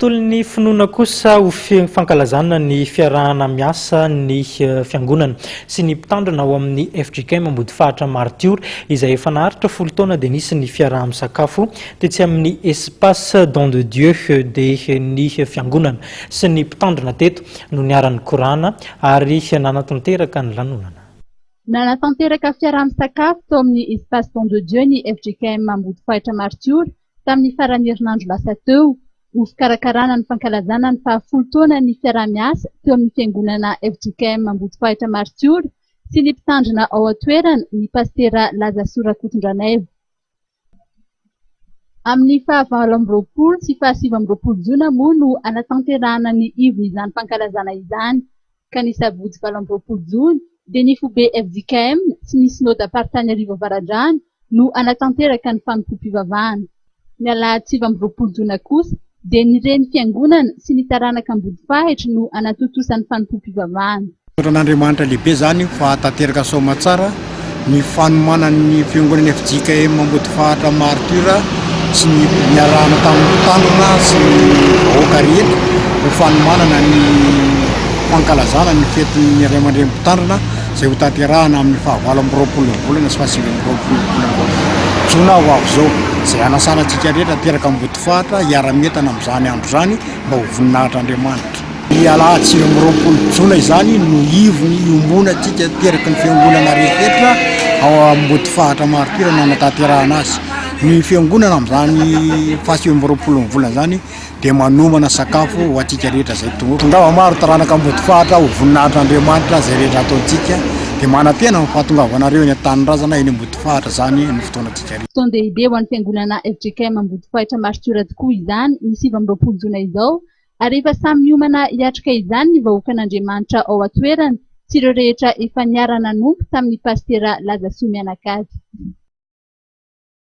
Tolon'ny finoana kosa ho fankalazana ny fiarahana miasa ny fiangonana sy ny mpitandrina ao amin'ny FJKM Ambody Fahatra Martiora izay efa naharitra 10 taona dia nisy ny fiaraha-misakafo tetsy amin'ny Espace Don de Dieu dia ny fiangonana sy ny mpitandrina teto no niarany korana ary nanatanteraka ny lanonana. Nanatanteraka fiaraha-misakafo tao amin'ny Espace Don de Dieu ny FJKM Ambody Fahatra Martiora tamin'ny farany herinandro lasa teo. Ho fikarakarana ny fankalazana ny 10 taona ny fiaraha-miasa teo amin'ny fiangonana FJKM Ambody Fahatra Martiora sy ny mpitandrina ao an-toerana ny pastera Lazasora Kotondranaivo. Amin'ny 20 sy 27 Jona moa no anatanterahana ny ivo izany fankalazana izany, ka ny sabotsy 20 Jona dia ny fobe FJKM sy ny sinôda Partanarivo Avaradrano no anatanteraka ny fanompo-pivavahana. Ny alahady 20 Jona kosa dia ny reny fiangonana sy ny taranaka Ambody Fahatra no anatotosan'ny fanompo-pivavahana. N'Andriamanitra lehibe zany fa tanteraka soamatsara ny fanomanan'ny fiangonana FJKM Ambody Fahatra Martiora sy ny niarahana tamin'ny mpitandrina sy ny vahoaka rehetra ho fanomanana ny fankalazana ny fetin'ny Ray aman-dreny mpitandrina izay ho tanterahana amin'ny 20 volana sy 20 Jona ho avy zao. Izay anasanantsika rehetra teraka Ambody Fahatra hiara-mientana amin'izany andro zany mba ho voninahitra Andriamanitra. Ny alahady 20 Jona izany no ivony iombonantsika teraka ny fiangonana rehetra ao Ambody Fahatra Martiora no anatanterahana azy. Ny fiangonana amin'izany 20 volana zany dia manomana sakafo ho antsika rehetra izay tonga maro taranaka Ambody Fahatra ho voninahitra Andriamanitra izay rehetra ataontsika. Dia manantena ny fahatongavanareo ny an-tanirazana eny Ambody Fahatra zany ny fotoanantsika rehetra. Fotoan-dehibe ho an'ny fiangonana FJKM Ambody Fahatra Martiora tokoa izany ny 20 Jona izao, ary efa samy miomana hiatrika izany ny vahoakan'Andriamanitra ao an-toerana sy ireo rehetra efa niara-nanompo tamin'ny pastera Lazasora Mianakavy.